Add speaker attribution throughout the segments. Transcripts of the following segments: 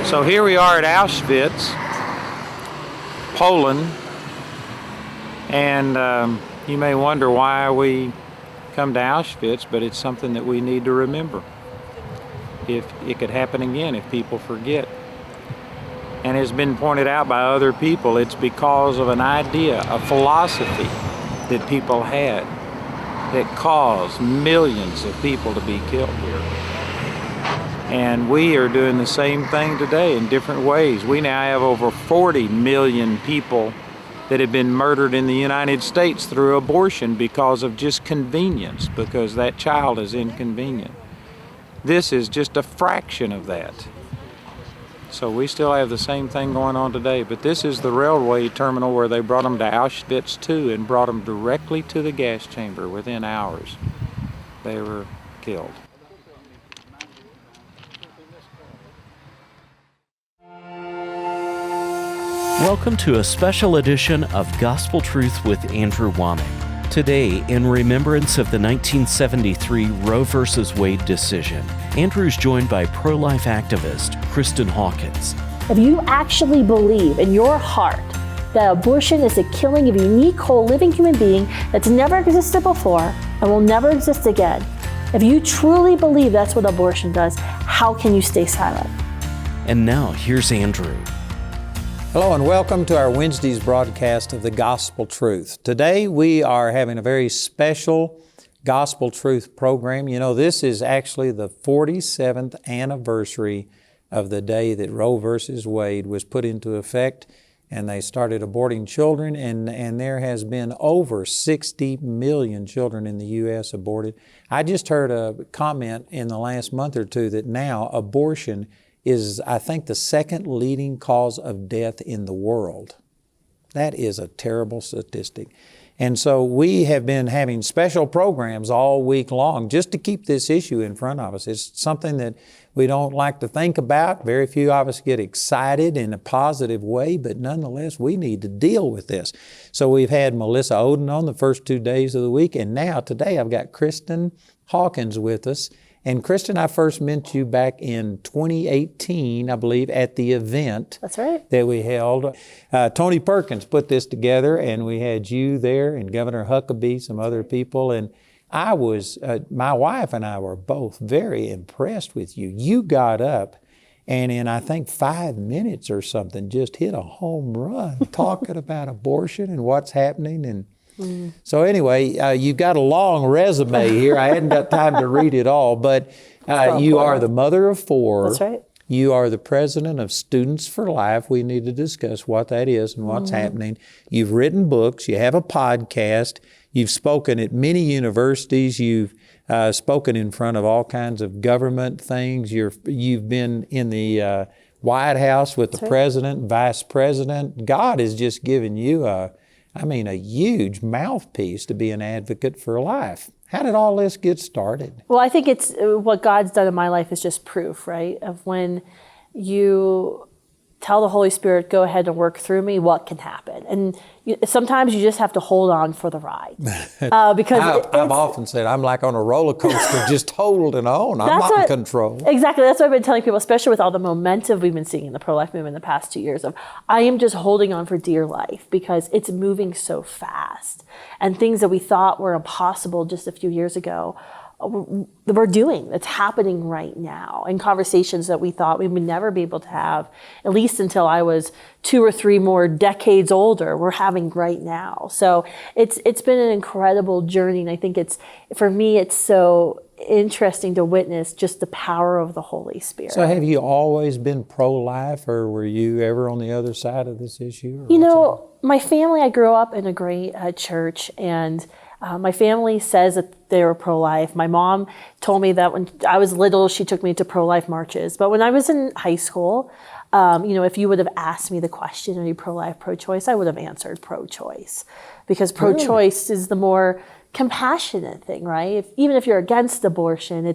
Speaker 1: So here we are at Auschwitz, Poland, and you may wonder why we come to Auschwitz, but it's something that we need to remember. If it could happen again if people forget. And it's been pointed out by other people, it's because of an idea, a philosophy that people had that caused millions of people to be killed here. And we are doing the same thing today in different ways. We now have over 40 million people that have been murdered in the United States through abortion because of just convenience, because that child is inconvenient. This is just a fraction of that. So we still have the same thing going on today, but this is the railway terminal where they brought them to Auschwitz II and brought them directly to the gas chamber within hours. They were killed.
Speaker 2: Welcome to a special edition of Gospel Truth with Andrew Wommack. Today, in remembrance of the 1973 Roe v. Wade decision, Andrew's joined by pro-life activist Kristen Hawkins.
Speaker 3: If you actually believe in your heart that abortion is the killing of a unique, whole, living human being that's never existed before and will never exist again, if you truly believe that's what abortion does, how can you stay silent?
Speaker 2: And now, here's Andrew.
Speaker 1: Hello and welcome to our Wednesday's broadcast of the Gospel Truth. Today we are having a very special Gospel Truth program. You know, this is actually the 47th anniversary of the day that Roe versus Wade was put into effect and they started aborting children, and there has been over 60 million children in the U.S. aborted. I just heard a comment in the last month or two that now abortion is, I think, the second leading cause of death in the world. That is a terrible statistic. And so we have been having special programs all week long just to keep this issue in front of us. It's something that we don't like to think about. Very few of us get excited in a positive way, but nonetheless, we need to deal with this. So we've had Melissa Oden on the first 2 days of the week, and now today I've got Kristen Hawkins with us. And Kristen, I first met you back in 2018, I believe, at the event.
Speaker 3: That's right.
Speaker 1: That we held. Tony Perkins put this together, and we had you there and Governor Huckabee, some other people. And I was, my wife and I were both very impressed with you. You got up and in, I think, 5 minutes or something, just hit a home run talking about abortion and what's happening. And so anyway, you've got a long resume here. I hadn't got time to read it all, but you are the mother of 4.
Speaker 3: That's right.
Speaker 1: You are the president of Students for Life. We need to discuss what that is and what's happening. You've written books. You have a podcast. You've spoken at many universities. You've spoken in front of all kinds of government things. You've been in the White House with the president, vice president. God has just given you a huge mouthpiece to be an advocate for life. How did all this get started?
Speaker 3: Well, I think it's what God's done in my life is just proof, right? Of when you tell the Holy Spirit, go ahead and work through me, what can happen? And sometimes you just have to hold on for the ride. Because
Speaker 1: I've often said I'm like on a roller coaster, just holding on. I'm not in control.
Speaker 3: Exactly. That's what I've been telling people, especially with all the momentum we've been seeing in the pro-life movement in the past 2 years. I am just holding on for dear life because it's moving so fast. And things that we thought were impossible just a few years ago, we're doing. It's happening right now. And conversations that we thought we would never be able to have, at least until I was 2 or 3 more decades older, we're having right now. So it's been an incredible journey. And I think for me, it's so interesting to witness just the power of the Holy Spirit.
Speaker 1: So have you always been pro-life, or were you ever on the other side of this issue?
Speaker 3: My family, I grew up in a great church, and my family says that they were pro-life. My mom told me that when I was little, she took me to pro-life marches. But when I was in high school, if you would have asked me the question, are you pro-life, pro-choice, I would have answered pro-choice. Because pro-choice is the more compassionate thing, right? Even if you're against abortion,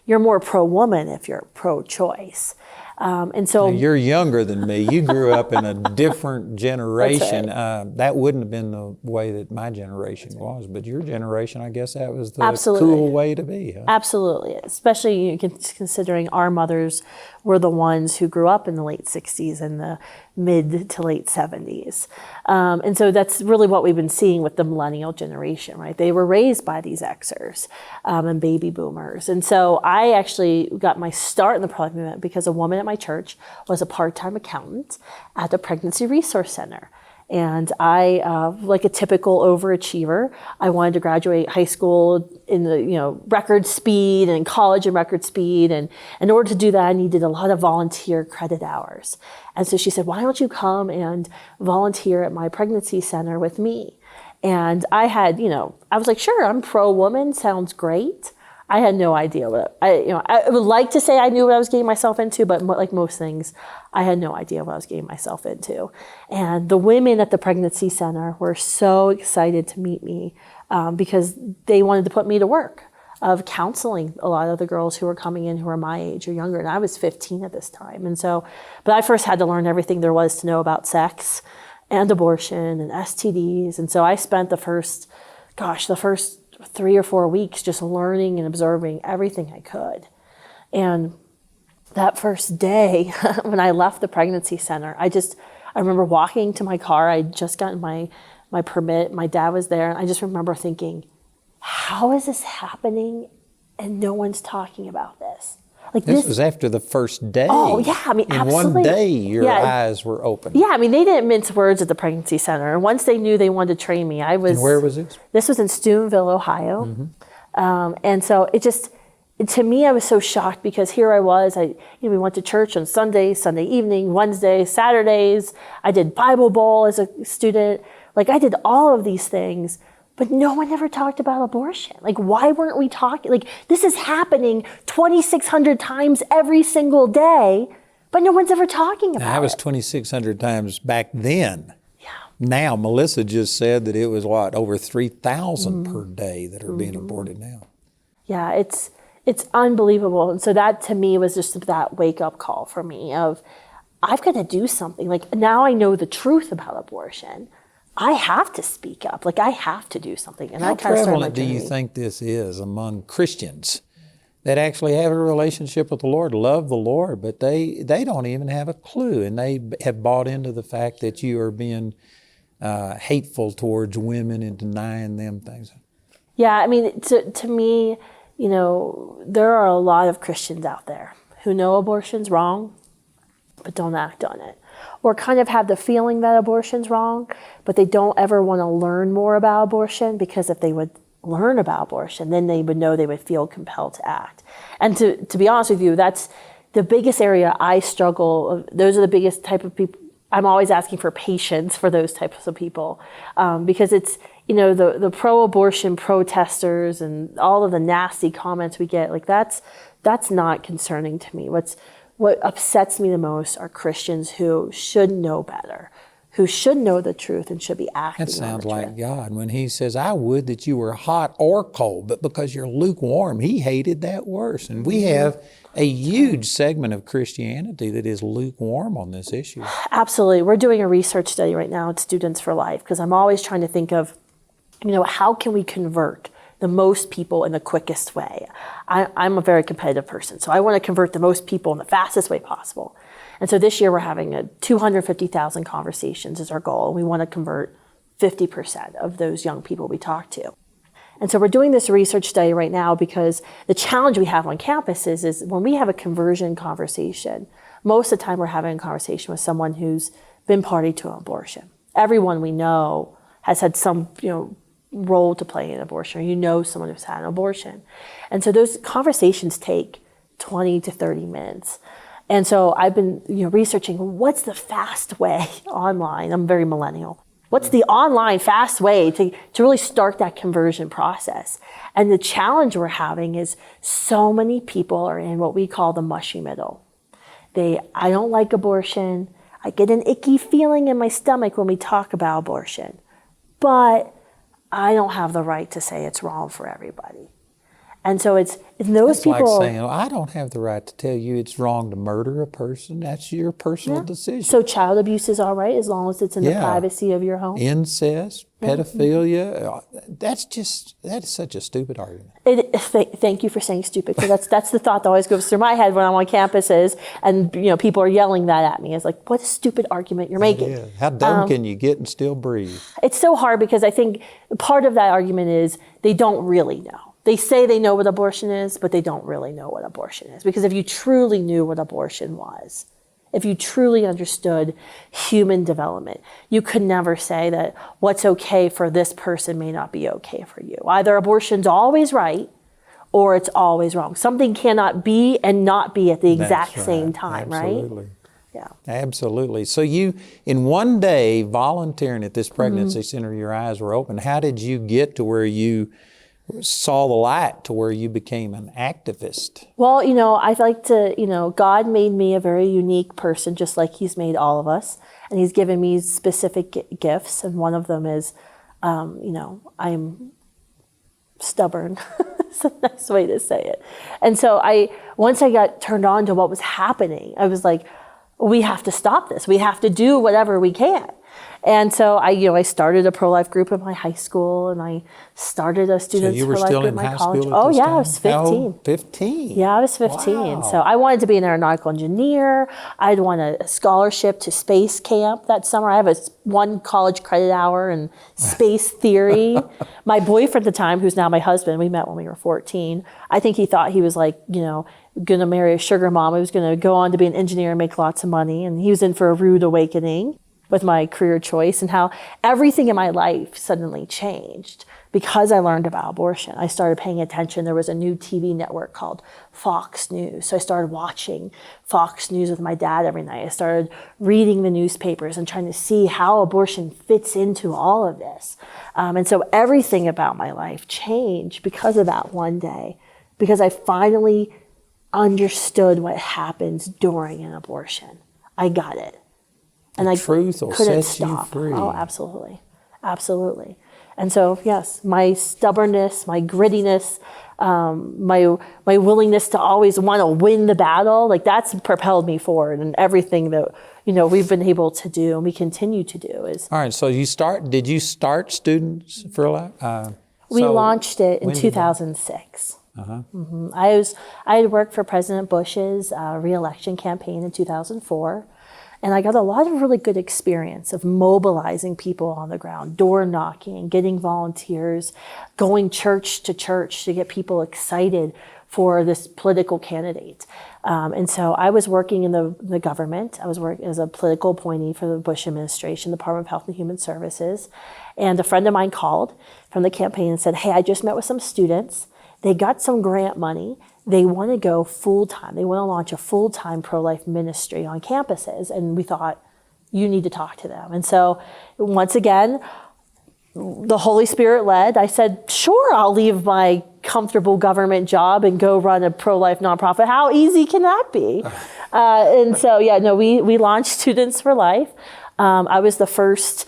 Speaker 3: you're more pro-woman if you're pro-choice. And so
Speaker 1: You're younger than me. You grew up in a different generation. That wouldn't have been the way that my generation was, but your generation, I guess that was the cool way to be. Huh?
Speaker 3: Absolutely, especially considering our mothers were the ones who grew up in the late 60s and the mid to late 70s. And so that's really what we've been seeing with the millennial generation, right? They were raised by these Xers and baby boomers. And so I actually got my start in the pro-life movement because a woman at my church was a part-time accountant at the Pregnancy Resource Center. And I, like a typical overachiever, I wanted to graduate high school in the record speed and college in record speed. And in order to do that, I needed a lot of volunteer credit hours. And so she said, why don't you come and volunteer at my pregnancy center with me? And I had, I was like, sure, I'm pro-woman, sounds great. I had no idea what I would like to say I knew what I was getting myself into, but like most things, I had no idea what I was getting myself into. And the women at the pregnancy center were so excited to meet me because they wanted to put me to work of counseling a lot of the girls who were coming in who were my age or younger. And I was 15 at this time. And so, but I first had to learn everything there was to know about sex and abortion and STDs. And so I spent the first 3 or 4 weeks just learning and observing everything I could. And that first day when I left the pregnancy center, I remember walking to my car. I'd just gotten my permit. My dad was there. And I just remember thinking, how is this happening and no one's talking about this? Like
Speaker 1: this was after the first day.
Speaker 3: Oh, yeah. I mean,
Speaker 1: in
Speaker 3: absolutely.
Speaker 1: one day, your eyes were open.
Speaker 3: Yeah, I mean, they didn't mince words at the pregnancy center. And once they knew they wanted to train me, I was...
Speaker 1: And where was this?
Speaker 3: This was in Steubenville, Ohio. Mm-hmm. And so to me, I was so shocked because here I was. We went to church on Sunday evening, Wednesday, Saturdays. I did Bible Bowl as a student. Like, I did all of these things. But no one ever talked about abortion. Like, why weren't we talking? Like, this is happening 2,600 times every single day, but no one's ever talking about it.
Speaker 1: That was 2,600 times back then.
Speaker 3: Yeah.
Speaker 1: Now, Melissa just said that it was, over 3,000 per day that are being aborted now.
Speaker 3: Yeah, it's unbelievable. And so that, to me, was just that wake-up call for me of, I've got to do something. Like, now I know the truth about abortion. I have to speak up. Like, I have to do something. And
Speaker 1: How prevalent do you think this is among Christians that actually have a relationship with the Lord, love the Lord, but they don't even have a clue, and they have bought into the fact that you are being hateful towards women and denying them things?
Speaker 3: Yeah, I mean, to me, there are a lot of Christians out there who know abortion's wrong, but don't act on it. Or kind of have the feeling that abortion's wrong, but they don't ever want to learn more about abortion, because if they would learn about abortion, then they would know they would feel compelled to act. And to be honest with you, that's the biggest area I struggle. Those are the biggest type of people. I'm always asking for patience for those types of people, because it's, the pro-abortion protesters and all of the nasty comments we get, like that's not concerning to me. What upsets me the most are Christians who should know better, who should know the truth and should be acting on the truth. That sounds
Speaker 1: like God when He says, I would that you were hot or cold, but because you're lukewarm, He hated that worse. And we have a huge segment of Christianity that is lukewarm on this issue. Absolutely.
Speaker 3: We're doing a research study right now at Students for Life, because I'm always trying to think of, how can we convert the most people in the quickest way. I'm a very competitive person, so I want to convert the most people in the fastest way possible. And so this year we're having 250,000 conversations is our goal, and we want to convert 50% of those young people we talk to. And so we're doing this research study right now because the challenge we have on campus is when we have a conversion conversation, most of the time we're having a conversation with someone who's been party to an abortion. Everyone we know has had some, role to play in abortion, or someone who's had an abortion. And so those conversations take 20 to 30 minutes. And so I've been researching what's the fast way online. I'm very millennial. What's the online fast way to really start that conversion process? And the challenge we're having is so many people are in what we call the mushy middle. I don't like abortion. I get an icky feeling in my stomach when we talk about abortion. But I don't have the right to say it's wrong for everybody. And so it's those
Speaker 1: It's
Speaker 3: people.
Speaker 1: like saying, "Oh, I don't have the right to tell you it's wrong to murder a person. That's your personal decision."
Speaker 3: So child abuse is all right as long as it's in the
Speaker 1: Yeah.
Speaker 3: privacy of your home.
Speaker 1: Incest, pedophilia, that's such a stupid argument.
Speaker 3: Thank you for saying stupid, because that's the thought that always goes through my head when I'm on campuses and people are yelling that at me. It's like, what a stupid argument you're making.
Speaker 1: Yeah. How dumb can you get and still breathe?
Speaker 3: It's so hard because I think part of that argument is they don't really know. They say they know what abortion is, but they don't really know what abortion is. Because if you truly knew what abortion was, if you truly understood human development, you could never say that what's okay for this person may not be okay for you. Either abortion's always right or it's always wrong. Something cannot be and not be at the exact same time,
Speaker 1: Absolutely.
Speaker 3: right? Yeah.
Speaker 1: Absolutely. So you, in one day, volunteering at this pregnancy center, your eyes were open. How did you get to where you saw the light, to where you became an activist?
Speaker 3: Well, I like to, God made me a very unique person, just like He's made all of us. And He's given me specific gifts. And one of them is, I'm stubborn. It's a nice way to say it. And so once I got turned on to what was happening, I was like, we have to stop this. We have to do whatever we can. And so I started a pro-life group in my high school, and I started a students for life group in my college.
Speaker 1: Oh
Speaker 3: yeah, I was 15.
Speaker 1: Oh, 15.
Speaker 3: Yeah, I was 15.
Speaker 1: Wow.
Speaker 3: So I wanted to be an aeronautical engineer. I'd won a scholarship to space camp that summer. I have one college credit hour in space theory. My boyfriend at the time, who's now my husband, we met when we were 14. I think he thought he was like, going to marry a sugar mom. He was going to go on to be an engineer and make lots of money. And he was in for a rude awakening with my career choice, and how everything in my life suddenly changed because I learned about abortion. I started paying attention. There was a new TV network called Fox News. So I started watching Fox News with my dad every night. I started reading the newspapers and trying to see how abortion fits into all of this. And so everything about my life changed because of that one day, because I finally understood what happens during an abortion. I got it. And
Speaker 1: the truth will
Speaker 3: couldn't
Speaker 1: set you
Speaker 3: stop.
Speaker 1: free.
Speaker 3: Oh, absolutely. Absolutely. And so, yes, my stubbornness, my grittiness, my willingness to always want to win the battle, like that's propelled me forward, and everything that, we've been able to do and we continue to do is.
Speaker 1: All right, so did you start Students for Life?
Speaker 3: We launched it in 2006. Mm-hmm. I had worked for President Bush's re-election campaign in 2004. And I got a lot of really good experience of mobilizing people on the ground, door knocking, getting volunteers, going church to church to get people excited for this political candidate. And so I was working in the government. I was working as a political appointee for the Bush administration, the Department of Health and Human Services. And a friend of mine called from the campaign and said, "Hey, I just met with some students. They got some grant money. They want to go full-time. They want to launch a full-time pro-life ministry on campuses." And we thought, you need to talk to them. And so once again, the Holy Spirit led. I said, sure, I'll leave my comfortable government job and go run a pro-life nonprofit. How easy can that be? And so, we launched Students for Life. I was the first,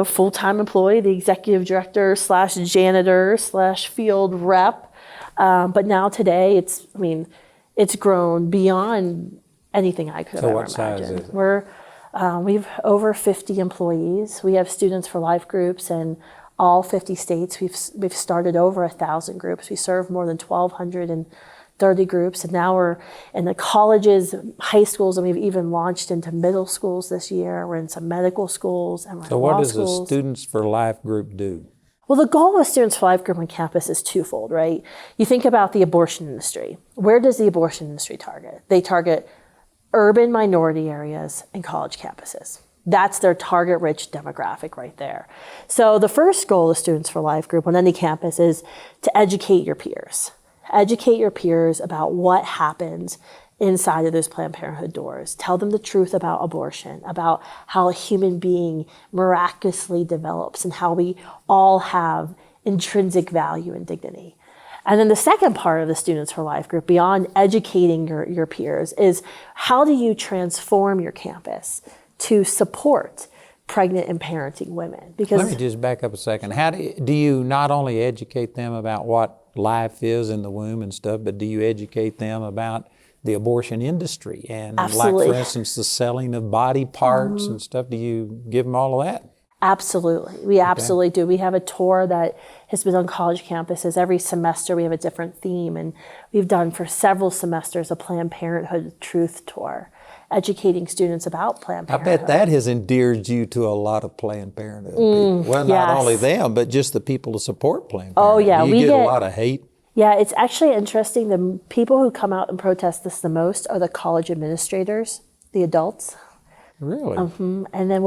Speaker 3: full-time employee, the executive director / janitor / field rep. But now today, it's grown beyond anything I could have ever imagined.
Speaker 1: Size is it?
Speaker 3: We've over 50 employees. We have Students for Life groups in all 50 states. We've started over 1,000 groups. We serve more than 1,230 groups, and now we're in the colleges, high schools, and we've even launched into middle schools this year. We're in some medical schools, and we're in law schools. So what does
Speaker 1: a Students for Life group do?
Speaker 3: Well, the goal of Students for Life group on campus is twofold, right? You think about the abortion industry. Where does the abortion industry target? They target urban minority areas and college campuses. That's their target-rich demographic right there. So the first goal of Students for Life group on any campus is to educate your peers. Educate your peers about what happens inside of those Planned Parenthood doors. Tell them the truth about abortion, about how a human being miraculously develops and how we all have intrinsic value and dignity. And then the second part of the Students for Life group, beyond educating your peers, is how do you transform your campus to support pregnant and parenting women? Because
Speaker 1: let me just back up a second. How do you not only educate them about what life is in the womb and stuff, but do you educate them about the abortion industry and
Speaker 3: Absolutely.
Speaker 1: like, for instance, the selling of body parts and stuff? Do you give them all of that?
Speaker 3: Absolutely. We absolutely do. We have a tour that has been on college campuses. Every semester we have a different theme, and we've done for several semesters a Planned Parenthood truth tour, educating students about Planned Parenthood.
Speaker 1: I bet that has endeared you to a lot of Planned Parenthood people. Well, not
Speaker 3: yes.
Speaker 1: only them, but just the people to support Planned
Speaker 3: Oh,
Speaker 1: Parenthood.
Speaker 3: yeah,
Speaker 1: Do
Speaker 3: we
Speaker 1: you get a
Speaker 3: get-
Speaker 1: lot of hate?
Speaker 3: Yeah, it's actually interesting. The people who come out and protest this the most are the college administrators, the adults.
Speaker 1: Really?
Speaker 3: And then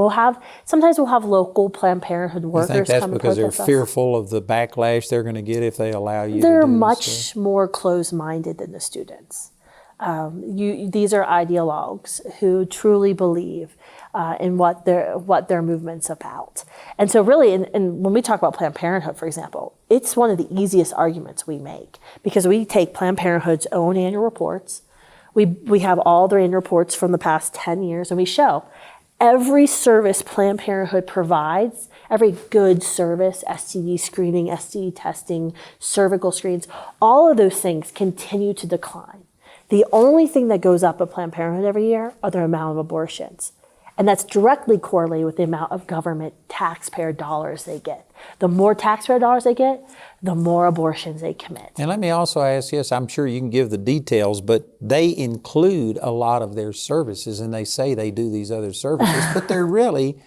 Speaker 3: sometimes we'll have local Planned Parenthood
Speaker 1: You
Speaker 3: workers
Speaker 1: think that's
Speaker 3: come and
Speaker 1: because they're
Speaker 3: protest us.
Speaker 1: fearful of the backlash they're going to get if they allow you
Speaker 3: They're
Speaker 1: to do this
Speaker 3: much
Speaker 1: stuff?
Speaker 3: more closed-minded than the students. These are ideologues who truly believe in what their movement's about. And so really, and when we talk about Planned Parenthood, for example, it's one of the easiest arguments we make because we take Planned Parenthood's own annual reports. We have all their annual reports from the past 10 years, and we show every service Planned Parenthood provides, every good service, STD screening, STD testing, cervical screens, all of those things continue to decline. The only thing that goes up at Planned Parenthood every year are the amount of abortions. And that's directly correlated with the amount of government taxpayer dollars they get. The more taxpayer dollars they get, the more abortions they commit.
Speaker 1: And let me also ask, yes, I'm sure you can give the details, but they include a lot of their services, and they say they do these other services, but they're really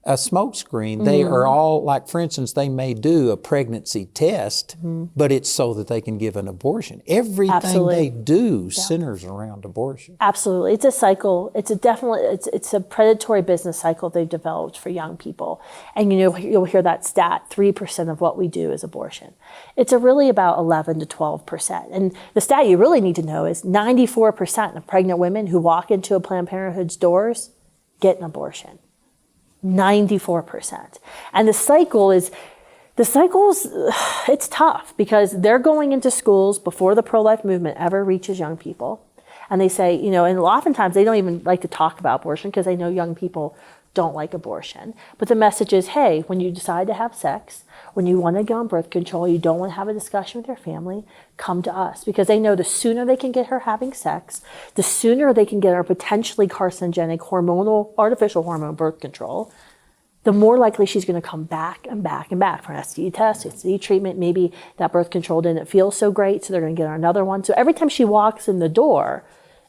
Speaker 1: a smokescreen. They are all, like, for instance, they may do a pregnancy test, but it's so that they can give an abortion. Everything
Speaker 3: Absolutely.
Speaker 1: they do centers around abortion.
Speaker 3: Absolutely. It's a cycle. It's a predatory business cycle they've developed for young people. And you'll hear that stat, 3% of what we do is abortion. It's really about 11 to 12%. And the stat you really need to know is 94% of pregnant women who walk into a Planned Parenthood's doors get an abortion. 94%. And the cycle's, it's tough because they're going into schools before the pro-life movement ever reaches young people. And they say, and oftentimes they don't even like to talk about abortion because they know young people don't like abortion. But the message is, hey, when you decide to have sex, when you want to go on birth control, you don't want to have a discussion with your family, come to us. Because they know the sooner they can get her having sex, the sooner they can get her potentially carcinogenic artificial hormone birth control, the more likely she's going to come back and back and back for an STD test, STD treatment. Maybe that birth control didn't feel so great, so they're going to get her another one. So every time she walks in the door,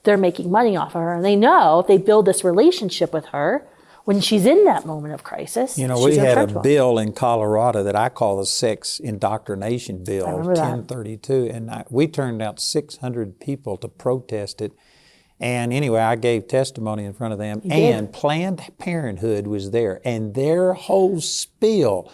Speaker 3: they're making money off of her. And they know if they build this relationship with her, when she's in that moment of crisis,
Speaker 1: We had a bill in Colorado that I call the Sex Indoctrination Bill,
Speaker 3: I remember that.
Speaker 1: 1032, and we turned out 600 people to protest it. And anyway, I gave testimony in front of them, and Planned Parenthood was there, and their whole spiel,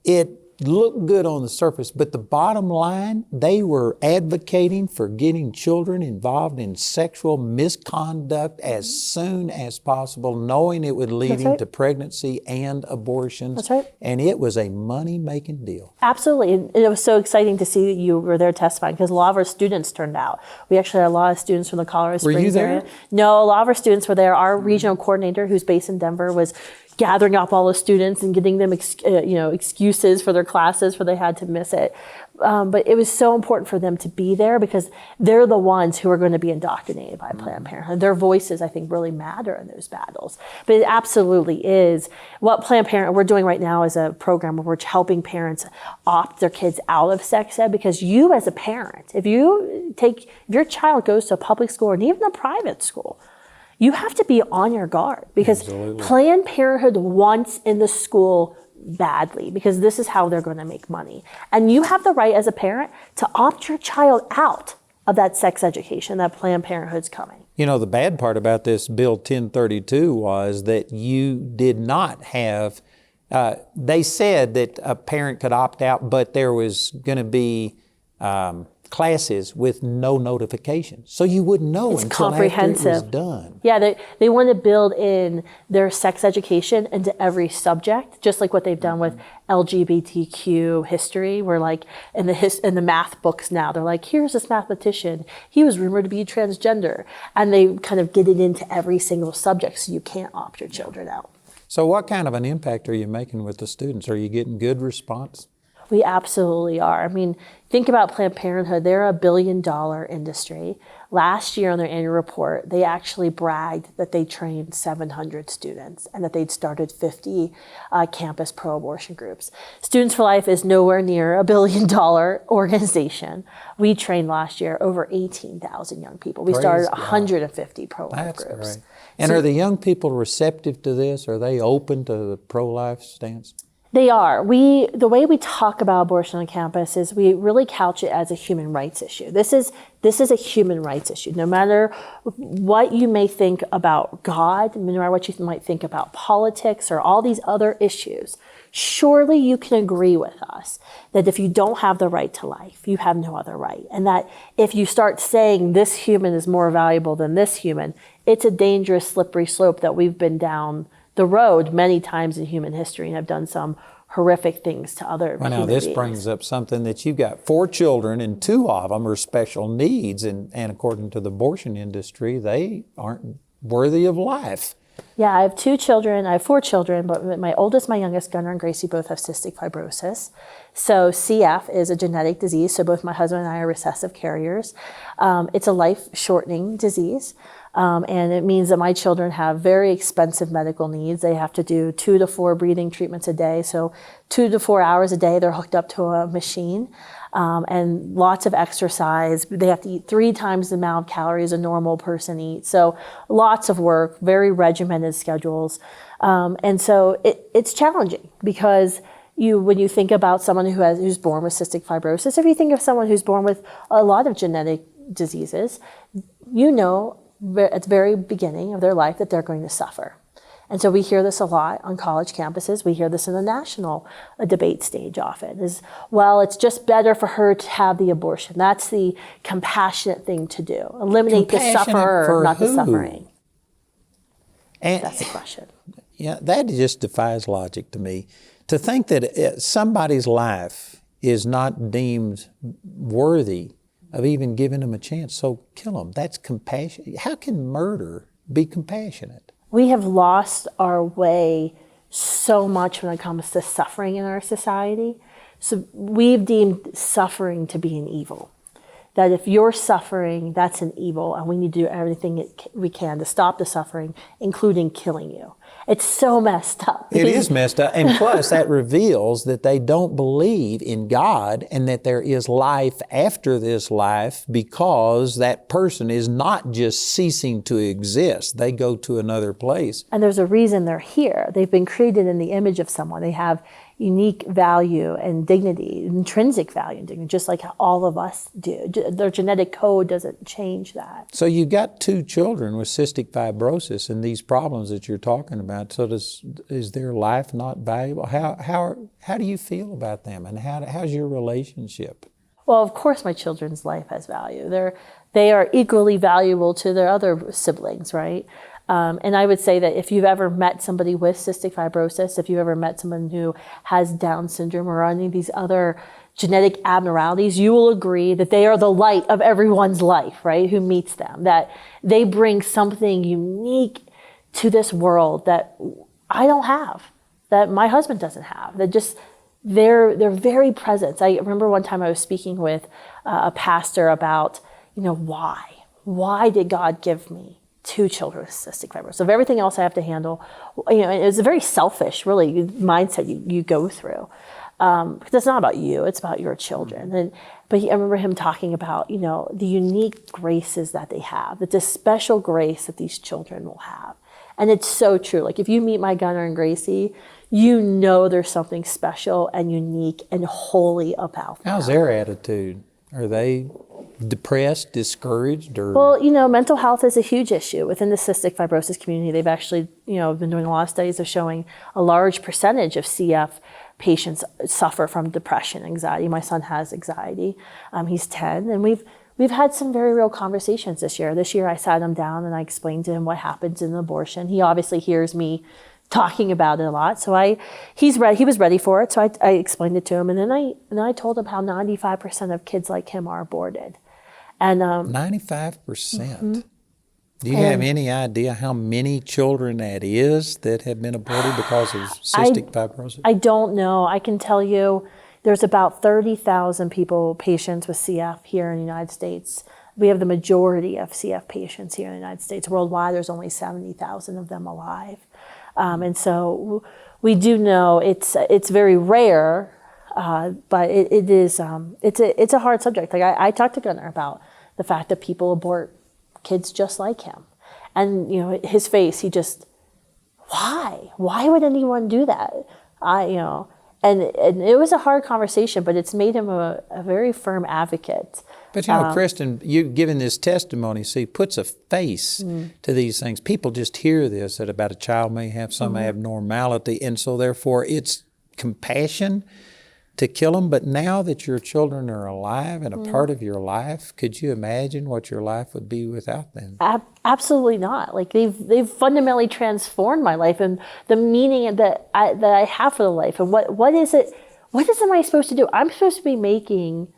Speaker 1: it looked good on the surface, but the bottom line, they were advocating for getting children involved in sexual misconduct as soon as possible, knowing it would lead to pregnancy and abortions.
Speaker 3: That's right.
Speaker 1: And it was a money-making deal.
Speaker 3: Absolutely. And it was so exciting to see that you were there testifying because a lot of our students turned out. We actually had a lot of students from the Colorado Springs
Speaker 1: Were you there?
Speaker 3: area. No, a lot of our students were there. Our regional coordinator, who's based in Denver, was gathering up all the students and getting them excuses for their classes where they had to miss it. But it was so important for them to be there because they're the ones who are going to be indoctrinated by Planned Parenthood. Their voices, I think, really matter in those battles. But it absolutely is. What Planned Parenthood we're doing right now is a program where we're helping parents opt their kids out of sex ed because you as a parent, if your child goes to a public school or even a private school, you have to be on your guard because Planned Parenthood wants in the school badly because this is how they're going to make money. And you have the right as a parent to opt your child out of that sex education that Planned Parenthood's coming.
Speaker 1: The bad part about this Bill 1032 was that you did not have, they said that a parent could opt out, but there was going to be classes with no notification. So you wouldn't know until after it was done.
Speaker 3: Yeah, they want to build in their sex education into every subject, just like what they've done with LGBTQ history, where like in the math books now, they're like, here's this mathematician, he was rumored to be transgender. And they kind of get it into every single subject so you can't opt your children out.
Speaker 1: So what kind of an impact are you making with the students? Are you getting good response?
Speaker 3: We absolutely are. I mean, think about Planned Parenthood. They're $1 billion industry. Last year on their annual report, they actually bragged that they trained 700 students and that they'd started 50 campus pro-abortion groups. Students for Life is nowhere near $1 billion organization. We trained last year over 18,000 young people. We started 150 pro-life groups.
Speaker 1: Great. And are the young people receptive to this? Are they open to the pro-life stance?
Speaker 3: They are. The way we talk about abortion on campus is we really couch it as a human rights issue. This is a human rights issue. No matter what you may think about God, no matter what you might think about politics or all these other issues, surely you can agree with us that if you don't have the right to life, you have no other right. And that if you start saying this human is more valuable than this human, it's a dangerous, slippery slope that we've been down the road many times in human history and have done some horrific things to other
Speaker 1: well, now
Speaker 3: human
Speaker 1: this
Speaker 3: beings.
Speaker 1: brings up something that you've got 4 children and 2 of them are special needs, and according to the abortion industry, they aren't worthy of life.
Speaker 3: Yeah, I have 2 children. I have 4 children, but my oldest, my youngest, Gunnar and Gracie, both have cystic fibrosis. So CF is a genetic disease, so both my husband and I are recessive carriers. It's a life-shortening disease. And it means that my children have very expensive medical needs. They have to do 2 to 4 breathing treatments a day. So 2 to 4 hours a day, they're hooked up to a machine, and lots of exercise. They have to eat 3 times the amount of calories a normal person eats. So lots of work, very regimented schedules. And so it's challenging because when you think about someone who's born with cystic fibrosis, if you think of someone who's born with a lot of genetic diseases, you know at the very beginning of their life that they're going to suffer. And so we hear this a lot on college campuses. We hear this in the national debate stage often is, well, it's just better for her to have the abortion. That's the compassionate thing to do. Eliminate the sufferer, not the suffering.
Speaker 1: And
Speaker 3: that's the question.
Speaker 1: Yeah, that just defies logic to me. To think that somebody's life is not deemed worthy of even giving them a chance, so kill them. That's compassion. How can murder be compassionate?
Speaker 3: We have lost our way so much when it comes to suffering in our society. So we've deemed suffering to be an evil. That if you're suffering, that's an evil, and we need to do everything we can to stop the suffering, including killing you. It's so messed up.
Speaker 1: It is messed up. And plus, that reveals that they don't believe in God and that there is life after this life, because that person is not just ceasing to exist. They go to another place.
Speaker 3: And there's a reason they're here. They've been created in the image of someone. They have unique value and dignity, intrinsic value and dignity, just like all of us do. Their genetic code doesn't change that.
Speaker 1: So you've got 2 children with cystic fibrosis and these problems that you're talking about. So is their life not valuable? How do you feel about them, and how's your relationship?
Speaker 3: Well, of course my children's life has value. They are equally valuable to their other siblings, right? And I would say that if you've ever met somebody with cystic fibrosis, if you've ever met someone who has Down syndrome or any of these other genetic abnormalities, you will agree that they are the light of everyone's life, right, who meets them, that they bring something unique to this world that I don't have, that my husband doesn't have, that just their very presence. I remember one time I was speaking with a pastor about, why did God give me 2 children with cystic fibrosis? Of everything else I have to handle, it's a very selfish, really, mindset you go through. Because it's not about you, it's about your children. But I remember him talking about, the unique graces that they have, that this special grace that these children will have. And it's so true. Like if you meet my Gunnar and Gracie, there's something special and unique and holy about them.
Speaker 1: How's their attitude? Are they depressed, discouraged, or?
Speaker 3: Well, mental health is a huge issue within the cystic fibrosis community. They've actually, been doing a lot of studies of showing a large percentage of CF patients suffer from depression, anxiety. My son has anxiety. He's 10, and we've had some very real conversations this year. This year I sat him down and I explained to him what happens in an abortion. He obviously hears me talking about it a lot, so he was ready for it. So I explained it to him, and then I told him how 95% of kids like him are aborted. And
Speaker 1: 95%. Mm-hmm. Do you have any idea how many children that is that have been aborted because of cystic fibrosis?
Speaker 3: I don't know. I can tell you There's about 30,000 patients with CF here in the United States. We have the majority of CF patients here in the United States. Worldwide, there's only 70,000 of them alive. And so we do know it's very rare, but it's a hard subject. Like I talked to Gunnar about the fact that people abort kids just like him. And, you know, his face, he just, why? Why would anyone do that? And it was a hard conversation, but it's made him a very firm advocate.
Speaker 1: But, you know, Kristen, you giving this testimony, see, puts a face to these things. People just hear this, that about a child may have some abnormality, and so therefore it's compassion to kill them. But now that your children are alive and a part of your life, could you imagine what your life would be without them?
Speaker 3: Absolutely not. Like they've fundamentally transformed my life and the meaning that I have for the life. And what is it? What am I supposed to do? I'm supposed to be making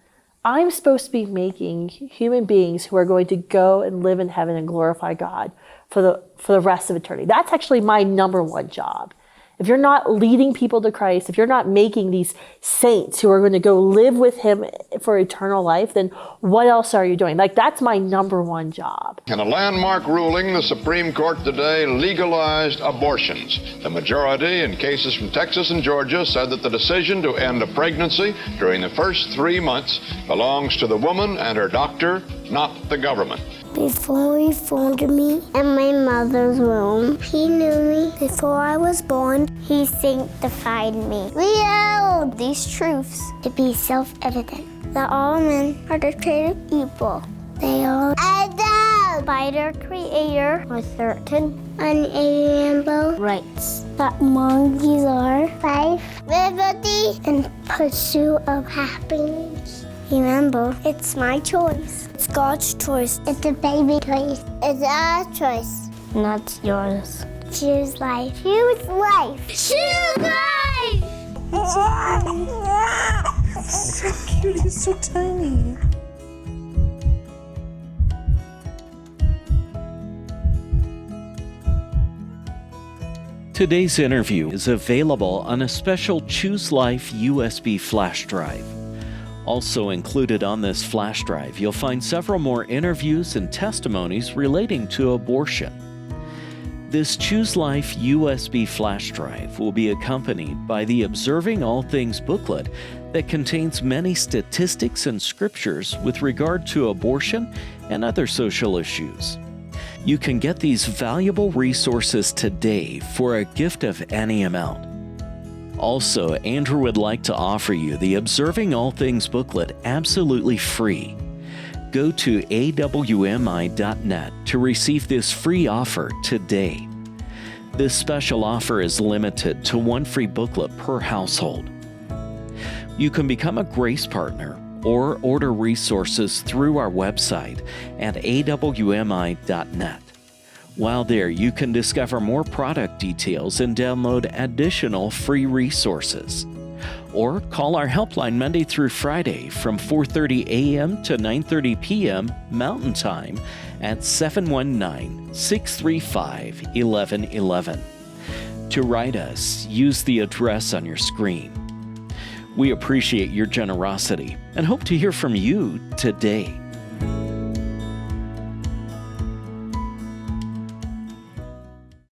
Speaker 3: human beings who are going to go and live in heaven and glorify God for the rest of eternity. That's actually my number one job. If you're not leading people to Christ, if you're not making these saints who are going to go live with him for eternal life, then what else are you doing? Like, that's my number one job.
Speaker 4: In a landmark ruling, the Supreme Court today legalized abortions. The majority in cases from Texas and Georgia said that the decision to end a pregnancy during the first 3 months belongs to the woman and her doctor, not the government.
Speaker 5: Before he formed me in my mother's womb, he knew me. Before I was born, he sanctified me. We held these truths to be self-evident, that all men are created equal. They are endowed by their Creator with certain unalienable rights. That monkeys are life, liberty, and pursuit of happiness. Remember, it's my choice. It's God's choice. It's a baby choice. It's our choice. Not yours. Choose life. Choose life. Choose life!
Speaker 6: So cute. He's so tiny.
Speaker 2: Today's interview is available on a special Choose Life USB flash drive. Also included on this flash drive, you'll find several more interviews and testimonies relating to abortion. This Choose Life USB flash drive will be accompanied by the Observing All Things booklet that contains many statistics and scriptures with regard to abortion and other social issues. You can get these valuable resources today for a gift of any amount. Also, Andrew would like to offer you the Observing All Things booklet absolutely free. Go to awmi.net to receive this free offer today. This special offer is limited to one free booklet per household. You can become a Grace Partner or order resources through our website at awmi.net. While there, you can discover more product details and download additional free resources. Or call our helpline Monday through Friday from 4:30 a.m. to 9:30 p.m. Mountain Time at 719-635-1111. To write us, use the address on your screen. We appreciate your generosity and hope to hear from you today.